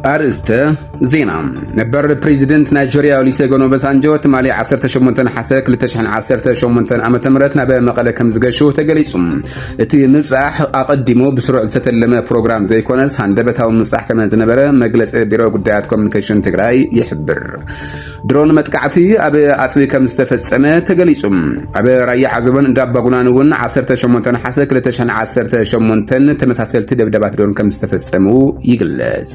أرسته زينة نبر بريزيدنت نيجيريا وليسيغون اوباسانجو تمالي 18 حساك لتشحن 18 ዓመተ ምህረት ናብ መቀለ ከም ዝገሹ ተገሊጹ እቲ ምብጻሕ ኣቀዲሙ ብስሩዕ ዝተተለመ ፕሮግራም ዘይኮነስ ሃንደበታዊ ምብጻሕ ከመ ዝነበረ መግለጺ ቢሮ ጉዳያት ኮሙኒኬሽን ትግራይ ይሕብር ድሮን መጥቃዕቲ ኣብ ኣጽቢ ከም ዝተፈጸመ ተገሊጹ ኣብ ራያ ዓዘቦን እንዳባጉናን እውን 18 حساك ለ2018 ተመሳሰልቲ ደብዳባት ድሮን ከም ዝተፈጸሙ ይግለጽ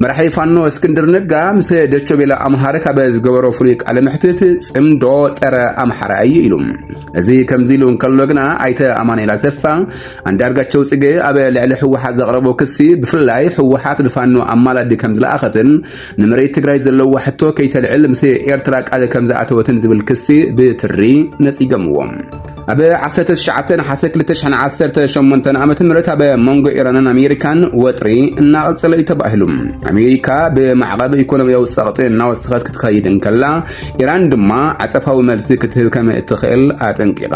مرحي فانو اسكندر نقا مس دچو بلا امحاره كاب زغبرو فريق على محتت صمدو صره امحاره اي يلوم ازي كمزيلون كلوغنا ايته امانيلا سفا اندارغاچو صگه اب لعل حوحات زقربو كسي بفلاي حوحات الفانو امالد كمزلا اختن نمري تግራይ زلو حتو كيتلعل مس ايرترا قال كمزا اتوتن زبل كسي بتري نصيغموم اب 19 حساك ለ2018 ዓመተ ምህረት اب مونغو ايرانن امريكان وطري እና قصل يتباهلم امريكا بمعقب ايكونومياوي سقط እናወስخت ክትخيد እንከላ ኢራን ድማ አጸፋው መልስ ክትህብ ከመ እትኽእል አጠንቂቃ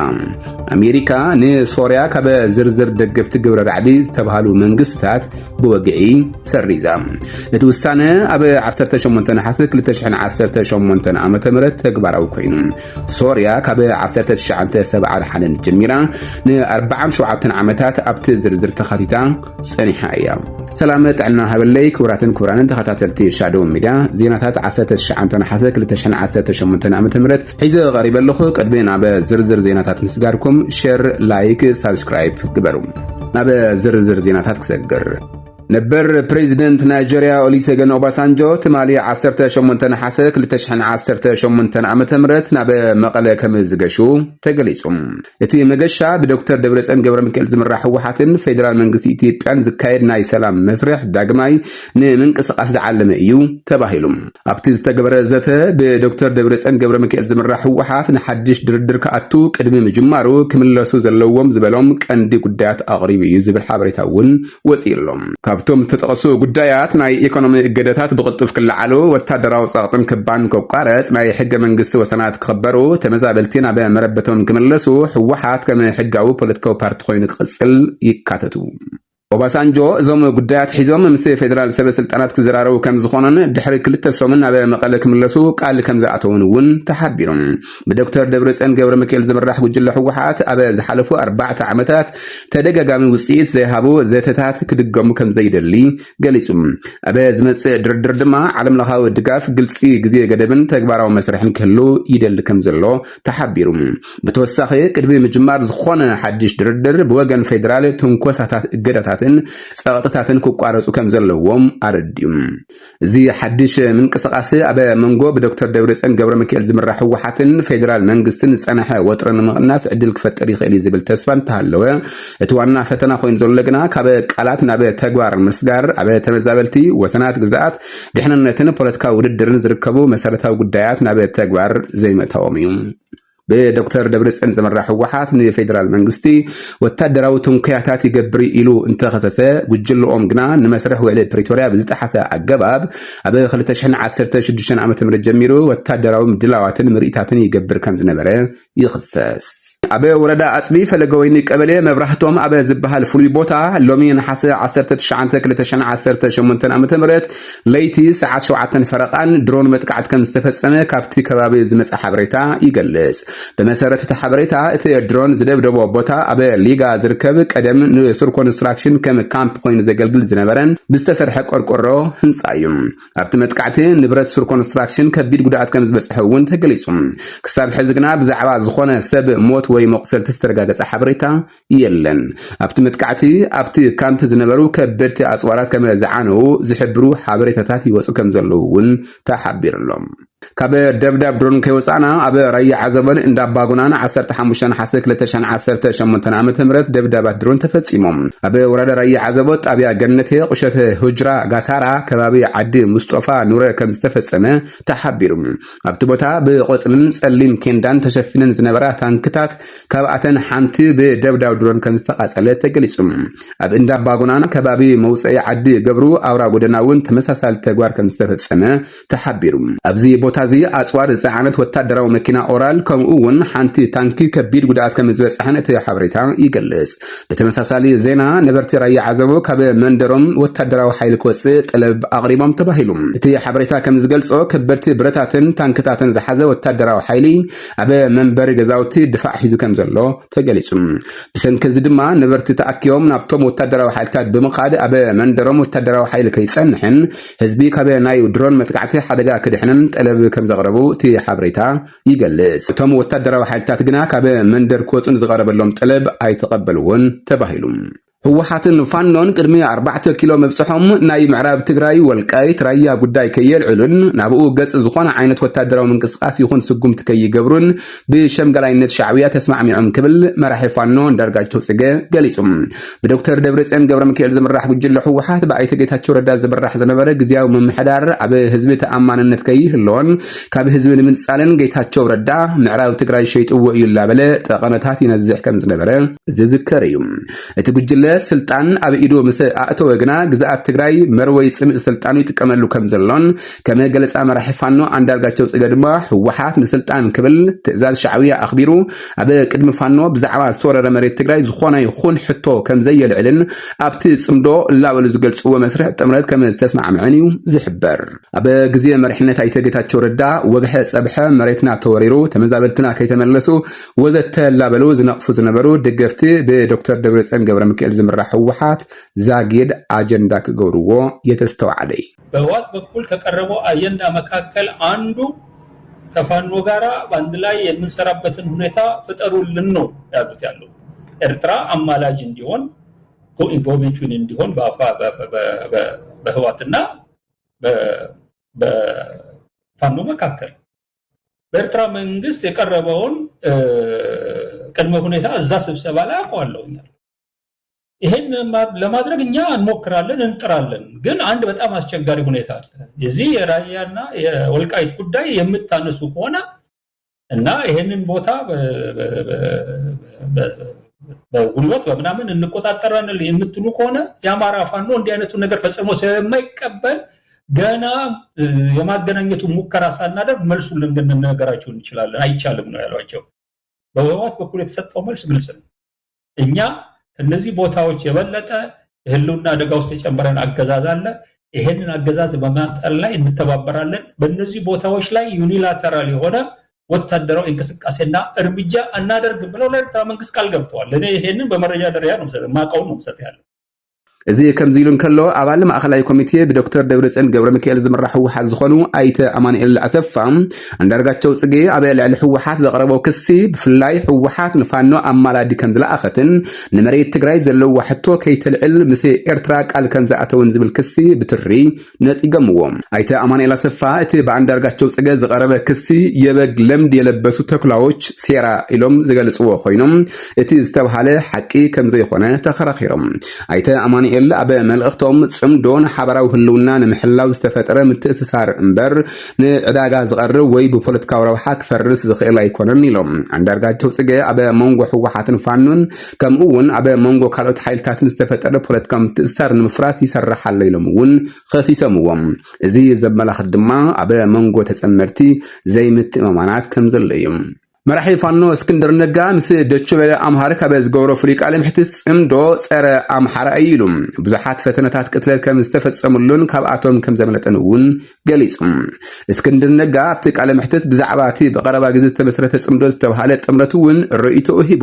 አሜሪካ ንሶሪያ ካብ ዝርዝር ደገፍቲ ግብረ ራዕዲ ዝተባሃሉ መንግስታት ብወግዒ ሰሪዛ እቲ ውሳነ ኣብ 18 حساك ለ2018 ዓመተ ምህረት ተግባራዊ ኮይኑ ሶሪያ ካብ 1971 ጀሚራ ን47 ዓመታት ኣብቲ ዝርዝር ተኻቲታ ጸኒሓ እያ سلامت عنا هبلي كوراتن كورانن تخاتلتي شادو ميديا زيناتات 19 حساك ለ2018 ዓመተ ምህረት ሒዘ قريب لخو قدبنا بزرزر زيناتات مسغاركم شير لايك سبسكرايب ግበሩ ናብ ዝርዝር زيناتات ክሰግር نبر بريزيدنت نيجيريا وليسيغون اوباسانجو تمالي 18 حساك ለ2018 ዓመተ ምህረት ናብ መቀለ ከም ዝገሹ ተገሊጹ እቲ መገሻ ብዶክተር ደብረጽዮን ገብረሚካኤል ዝምራሕ ህወሓትን ፌደራል መንግስቲ ኢትዮጵያን ዝካየድ ናይ ሰላም መስርሕ ዳግማይ ንምንቅስቃስ ዝዓለመ እዩ ተባሂሉ ኣብቲ ዝተገበረ ዘተ ብዶክተር ደብረጽዮን ገብረሚካኤል ዝምራሕ ህወሓት ንሓድሽ ድርድር ከኣቱ ቅድሚ ምጅማሩ ክምለሱ ዘለዎም ዝበሎም ቀንዲ ጉዳያት ኣቕሪቡ እዩ ዝብል ሓበሬታ እውን ወፂሎም ካብቶም ተጠቀሱ ጉዳያት ናይ ኢኮኖሚ እገደታት ብቅልጡፍ ክልዓሉ ወታደራዊ ጸቅጥን ክባን ከቋረጽ ናይ ሕገ መንግስቲ ወሰናት ክኽበሩ ተመዛበልቲ ናብ መረበቶም ክምለሱ ህወሓት ከም ሕጋዊ ፖለቲካዊ ፓርቲ ኮይኑ ክቅጽል ይካተቱ ኦባሳንጆ እዞም ጉዳያት ሒዞም ምስ ፌደራል ሰበስልጣናት ክዘራረቡ ከም ዝኾነን ድሕሪ ክልተ ሶምን ናብ መቀለ ክምለሱ ቃል ከም ዝኣተውን እውን ተሓቢሮም ብዶክተር ደብረጽዮን ገብረሚካኤል ዝምራሕ ጉጅለ ህወሓት ኣብ ዝሓለፉ 4 ዓመታት ተደጋጋሚ ውጽኢት ዘይሃቡ ዘተታት ክድገሙ ከም ዘይደሊ ገሊጹ ኣብ ዝመጽእ ድርድር ድማ ዓለም ለኻዊ ድጋፍ ግልጺ ግዜ ገደብን ተግባራዊ መስርሕን ክህሉ ይደሊ ከም ዘሎ ተሓቢሩ ብተወሳኺ ቅድሚ ምጅማር ዝኾነ ሓድሽ ድርድር ብወገን ፌደራል ትንኮሳታት እገዳታት ጸቅጥታትን ክቋረጹ ከም ዘለዎም ኣረድዩ እዚ ሓድሽ ምንቅስቃስ ኣብ መንጎ ብዶክተር ደብረጽዮን ገብረሚካኤል ዝምራሕ ህወሓትን ፌደራል መንግስትን ጸናሐ ወጥረን ምቕናስ ዕድል ክፈጥር ይኽእል ዝብል ተስፋ እንተሃለወ እቲ ዋና ፈተና ኮይኑ ዘሎ ግና ካብ ቃላት ናብ ተግባር ምስጋር ኣብ ተመዛበልቲ ወሰናት ግዛኣት ድሕንነትን ፖለቲካዊ ውድድርን ዝርከቡ መሰረታዊ ጉዳያት ናብ ተግባር ዘይመእተዎም እዩ በዶክተር ደብረጽዮን ዝምራሕ ህወሓት ንፌደራል መንግስቲ ወታደራዊ ትንኩያታት ይገብር ኢሉ እንተኸሰሰ ጉጅለኦም ግና ንመስርሕ ውዕሊ ፕሪቶሪያ ብዝተሓሰ ኣገባብ ኣብ 2016 ዓመተ ምህረት ጀሚሩ ወታደራዊ ምድላዋትን ምርኢታትን ይገብር ከም ዝነበረ ይኽሰስ ኣብ ወረዳ ኣጽቢ ፈለገ ወይኒ ቀበሌ መብራህቶም ኣብ ዝበሃል ፍሉይ ቦታ ሎሚ ነሓሰ 19 2018 ዓመተ ምህረት ለይቲ ሰዓት 7 ፈረቓን ድሮን መጥቃዕቲ ከም ዝተፈጸመ ካብቲ ከባቢ ዝመጽ ሓበሬታ ይገልጽ በመሰረት እቲ ሓበሬታ እቲ ድሮን ዝደብደቦ ቦታ ኣብ ሊጋ ዝርከብ ቀደም ንሱር ኮንስትራክሽን ከም ካምፕ ኮይኑ ዘገልግል ዝነበረን ብዝተሰርሐ ቆርቆሮ ህንጻ እዩ ኣብቲ መጥቃዕቲ ንብረት ሱር ኮንስትራክሽን ከቢድ ጉድኣት ከም ዝበጽሐ እውን ተገሊጹ ክሳብ ሕዚ ግና ብዛዕባ ዝኾነ ሰብ ሞት ወይ መቁሰልቲ ዝተረጋገጸ ሓበሬታ የለን ኣብቲ መጥቃዕቲ ኣብቲ ካምፕ ዝነበሩ ከበድቲ ኣጽዋራት ከም ዝዓነው ዝሕብሩ ሓበሬታታት ይወጹ ከም ዘለዉ እውን ተሓቢርሎም ካብ ደብዳብ ድሮን ከይወፃና ኣብ ራያ ዓዘቦን እንዳባጉናን 15 حساك ለ2018 ዓመተ ምህረት ደብዳባት ድሮን ተፈጺሞም ኣብ ወረዳ ራያ ዓዘቦ ጣብያ ገነቴ ቁሸተ ሁጅራ ጋሳራ ከባቢ ዓዲ ሙስጦፋ ኑረ ከም ዝተፈጸመ ተሓቢሩ ኣብቲ ቦታ ብቆጽልን ጸሊም ኬንዳን ተሸፊነን ዝነበራ ታንክታት ካብኣተን ሓንቲ ብደብዳብ ድሮን ከም ዝተቃጸለ ተገሊጹ ኣብ እንዳባጉናን ከባቢ መውጽኢ ዓዲ ገብሩ ኣውራ ጎደና እውን ተመሳሳሊ ተግባር ከም ዝተፈጸመ ተሓቢሩ ኣብዚ ቦታዚ አጽዋር ጽዓነት ወታደራዊ መኪና ኦራል ከምኡውን ሓንቲ ታንኪ ከቢድ ጉዳት ከም ዝበጽሐን እቲ ሓበሬታ ይገልጽ። በተመሳሳሊ ዜና ነበርቲ ራያ ዓዘቦ ካብ መንደሮም ወታደራዊ ሓይሊ ክወጽእ ጠለብ አቅሪቦም ተባሂሉ። እቲ ሓበሬታ ከም ዝገልጾ ከበድቲ ብረታትን ታንክታትን ዝሓዘ ወታደራዊ ሓይሊ ኣብ መንበሪ ገዛውቲ ድፋዕ ሒዙ ከም ዘሎ ተገሊጹ። ብሰንኪ እዚ ድማ ነበርቲ ተኣኪቦም ናብቶም ወታደራዊ ሓይልታት ብምኻድ ኣብ መንደሮም ወታደራዊ ሓይሊ ከይጸንሕን ህዝቢ ካብ ናይ ድሮን መጥቃዕቲ ሓደጋ ክድሕንን ጠለብ ከም ዘቕረቡ እቲ ሓበሬታ ይገልጽ። እቶም ወታደራዊ ሓይልታት ግና ካብ መንደር ክወጹን ዝቐረበሎም ጠለብ ኣይተቐበልዎን ተባሂሉ። ህወሓትን ፋኖን ቅድሚ 4 ኪሎ መብጽሖም ናይ ምዕራብ ትግራይ ወልቃይት ራያ ጉዳይ ከየልዕሉን ናብኡ ገጽ ዝኾነ ዓይነት ወታደራዊ ምንቅስቃስ ይኹን ስጉምቲ ከይገብሩን ብሸምገላይነት ሻዕብያ ተስማዕሚዖም ክብል መራሒ ፋኖ አንዳርጋቸው ጽጌ ገሊጹ። ብዶክተር ደብረጽዮን ገብረሚካኤል ዝምራሕ ጉጅለ ህወሓት ብኣይተ ጌታቸው ረዳ ዝምራሕ ዝነበረ ግዝያዊ ምምሕዳር ኣብ ህዝቢ ተኣማንነት ከይህልዎን ካብ ህዝቢ ንምንጻልን ጌታቸው ረዳ ምዕራብ ትግራይ ሸይጥዎ እዩ ላበለ ጠቐነታት ይነዝሕ ከም ዝነበረ ዝዝከር እዩ። እቲ ጉጅለ ስልጣን ኣብ ኢዱ ምስ ኣእተወ ግና ግዛኣት ትግራይ መርወይ ጽምእ ስልጣኑ ይጥቀመሉ ከም ዘሎን ከም ገለጻ መራሒ ፋኖ አንዳርጋቸው ጽጌ ድማ ህወሓት ንስልጣን ክብል ትእዛዝ ሻዕብያ ኣኽቢሩ ኣብ ቅድሚ ፋኖ ብዛዕባ ዝተወረረ መሬት ትግራይ ዝኾነ ይኹን ሕቶ ከም ዘየልዕልን ኣብቲ ጽምዶ ላበሉ ዝገልጽዎ መስርሕ ጥምረት ከም ዝተስማዕምዐን እዩ ዝሕበር። ኣብ ግዜ መሪሕነት ኣይተ ጌታቸው ረዳ ወግሐ ጸብሐ መሬትና ተወሪሩ ተመዛበልትና ከይተመለሱ ወዘተ ላበሉ ዝነቕፉ ዝነበሩ ደገፍቲ ብዶክተር ደብረጽዮን ገብረሚካኤል ዝምራሕ ህወሓት ዛጊድ አጀንዳ ከገብርዎ የተስተዋዓለ። በህወሓት በኩል ከቀረበው አጀንዳ መካከል አንዱ ከፋኖ ጋራ በአንድ ላይ የምንሰራበትን ሁኔታ ፍጠሩልን ነው ያሉት። ያለው ኤርትራ አማላጅ እንዲሆን ጎቢቱን እንዲሆን በህወሓትና በፋኖ መካከል በኤርትራ መንግስት የቀረበውን ቅድመ ሁኔታ እዛ ስብሰባ ላይ አቋለውኛል። ይሄን ለማድረግ እኛ እንሞክራለን እንጥራለን። ግን አንድ በጣም አስቸጋሪ ሁኔታ አለ። የዚህ የራያና የወልቃይት ጉዳይ የምታነሱ ከሆነ እና ይሄንን ቦታ በጉልበት በምናምን እንቆጣጠራለን የምትሉ ከሆነ የአማራ ፋኖ እንዲህ አይነቱ ነገር ፈጽሞ ስለማይቀበል ገና የማገናኘቱ ሙከራ ሳናደርግ መልሱን ልንገራቸው እንችላለን፣ አይቻልም ነው ያሏቸው። በህወሓት በኩል የተሰጠው መልስ ግልጽ ነው። እኛ እነዚህ ቦታዎች የበለጠ ህልውና አደጋ ውስጥ የጨመረን አገዛዝ አለ። ይሄንን አገዛዝ በማጠር ላይ እንተባበራለን። በእነዚህ ቦታዎች ላይ ዩኒላተራል የሆነ ወታደራዊ እንቅስቃሴና እርምጃ እናደርግ ብለው ለኤርትራ መንግስት ቃል ገብተዋል። እኔ ይሄንን በመረጃ ደረጃ ነው ማቀው ነው ሰጥ ያለው። እዚ ከም ዝኢሉን ከሎ ኣባል ማእኸላይ ኮሚቴ ብዶክተር ደብረጽዮን ገብረሚካኤል ዝምራሕ ህወሓት ዝኾኑ ኣይተ ኣማኑኤል ኣሰፋ አንዳርጋቸው ጽጌ ኣብ ልዕሊ ህወሓት ዘቕረበው ክሲ ብፍላይ ህወሓት ንፋኖ ኣማላዲ ከም ዝለኣኸትን ንመሬት ትግራይ ዘለዎ ሕቶ ከይተልዕል ምስ ኤርትራ ቃል ከም ዝኣተውን ዝብል ክሲ ብትሪ ነፂገምዎ። ኣይተ ኣማኑኤል ኣሰፋ እቲ ብኣንዳርጋቸው ጽጌ ዝቐረበ ክሲ የበግ ለምድ የለበሱ ተኩላዎች ሴራ ኢሎም ዝገልጽዎ ኮይኖም እቲ ዝተባሃለ ሓቂ ከም ዘይኾነ ተኸራኺሮም። ኣይተ ኣማኑኤል ኣብ መልእኽቶም ጽምዶን ሓበራዊ ህልውና ንምሕላው ዝተፈጠረ ምትእትሳር እምበር ንዕዳጋ ዝቐርብ ወይ ብፖለቲካዊ ረብሓ ክፈርስ ዝኽእል ኣይኮነን ኢሎም። አንዳርጋቸው ጽጌ ኣብ መንጎ ህወሓትን ፋኖን ከምኡውን ኣብ መንጎ ካልኦት ሓይልታትን ዝተፈጠረ ፖለቲካዊ ምትእትሳር ንምፍራስ ይሰርሕ ኣሎ ኢሎም እውን ከሲሶምዎም። እዚ ዘመላኽት ድማ ኣብ መንጎ ተጸመድቲ ዘይምትእምማናት ከም ዘሎ እዩ። መራሒ ፋኖ እስክንድር ነጋ ምስ ደቹ በለ ኣምሃሪክ ኣብ ዝገብሮ ፍሉይ ቃለ ምሕትት ጽምዶ ጸረ ኣምሓራ እዩ ኢሉ ብዙሓት ፈተነታት ቅትለት ከም ዝተፈጸሙሉን ካብኣቶም ከም ዘመለጠን እውን ገሊጹ። እስክንድር ነጋ ኣብቲ ቃለ ምሕትት ብዛዕባ እቲ ብቐረባ ግዜ ዝተመስረተ ጽምዶ ዝተባሃለ ጥምረት እውን ርእይቶ ሂቡ።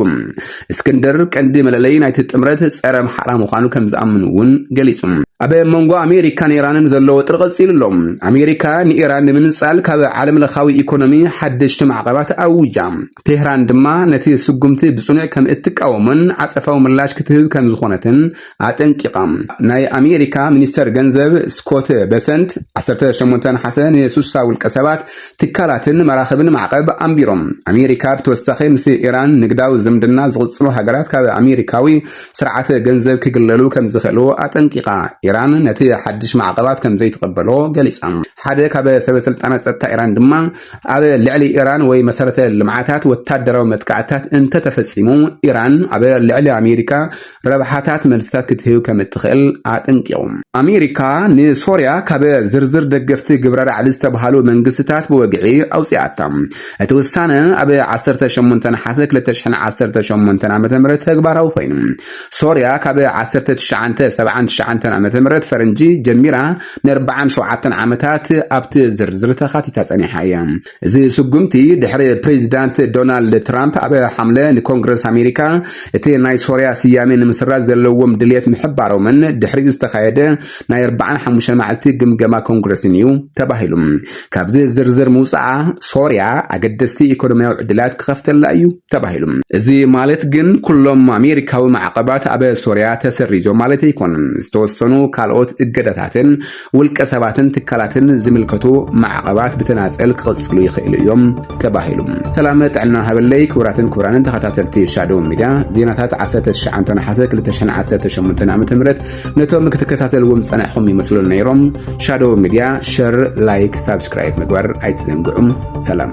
እስክንድር ቀንዲ መለለይ ናይቲ ጥምረት ጸረ ኣምሓራ ምዃኑ ከም ዝኣምኑ እውን ገሊጹ። ኣብ መንጎ ኣሜሪካን ኢራንን ዘለዎ ጥር ቀፂሉ ኣሎ። ኣሜሪካ ንኢራን ንምንጻል ካብ ዓለም ለኻዊ ኢኮኖሚ ሓደሽቲ ማዕቀባት ኣውጃ፣ ቴህራን ድማ ነቲ ስጉምቲ ብጽኑዕ ከም እትቃወምን ዓጸፋዊ ምላሽ ክትህብ ከም ዝኾነትን ኣጠንቂቓ። ናይ ኣሜሪካ ሚኒስተር ገንዘብ ስኮት በሰንት 18 ሓሰን የሱሳ ውልቀ ሰባት ትካላትን መራኸብን ማዕቀብ ኣንቢሮም። ኣሜሪካ ብተወሳኺ ምስ ኢራን ንግዳዊ ዝምድና ዝቕጽሉ ሃገራት ካብ ኣሜሪካዊ ስርዓተ ገንዘብ ክግለሉ ከም ዝኽእሉ ኣጠንቂቓ። ኢራን ነቲ ሓድሽ ማዕቀባት ከም ዘይትቀበሎ ገሊጻ ሓደ ካብ ሰበስልጣናት ጸጥታ ኢራን ድማ ኣብ ልዕሊ ኢራን ወይ መሰረተ ልምዓታት ወታደራዊ መጥቃዕታት እንተተፈጺሙ ኢራን ኣብ ልዕሊ ኣሜሪካ ረብሓታት መልስታት ክትህብ ከም እትኽእል ኣጠንቂቖም ኣሜሪካ ንሶርያ ካብ ዝርዝር ደገፍቲ ግብረ ራዕሊ ዝተባሃሉ መንግስትታት ብወግዒ ኣውፅኣታ እቲ ውሳነ ኣብ 18 ሓሰ 2018 ዓ.ም ተግባራዊ ኮይኑ ሶርያ ካብ 1979 ዓ.ም ፈረንጂ ጀሚራ ን47 ዓመታት ኣብቲ ዝርዝር ተኻቲታ ጸኒሓ እያ እዚ ስጉምቲ ድሕሪ ፕሬዚዳንት ዶናልድ ትራምፕ ኣብ ሓምለ ንኮንግረስ ኣሜሪካ እቲ ናይ ሶርያ ስያሜ ንምስራዝ ዘለዎም ድልየት ምሕባሮምን ድሕሪ ዝተኻየደ ናይ 45 መዓልቲ ግምገማ ኮንግረስን እዩ ተባሂሉ ካብዚ ዝርዝር ምውፃኣ ሶርያ ኣገደስቲ ኢኮኖሚያዊ ዕድላት ክኸፍተላ እዩ ተባሂሉ እዚ ማለት ግን ኩሎም ኣሜሪካዊ ማዕቀባት ኣብ ሶርያ ተሰሪዞም ማለት ኣይኮነን ዝተወሰኑ ካልኦት እገዳታትን ውልቀ ሰባትን ትካላትን ዝምልከቱ ማዕቀባት ብተናፀል ክቕፅሉ ይኽእሉ እዮም ተባሂሉ ሰላም ጥዕና ሃበለይ ክቡራትን ክቡራንን ተኸታተልቲ ሻዶው ሚድያ ዜናታት 19 ሓሰ 2018 ዓ.ም ነቶም ክትከታተልዎም ጸኒሕኩም ይመስሉ ነይሮም ሻዶው ሚድያ ሸር ላይክ ሳብስክራይብ ምግባር ኣይትዘንግዑም ሰላም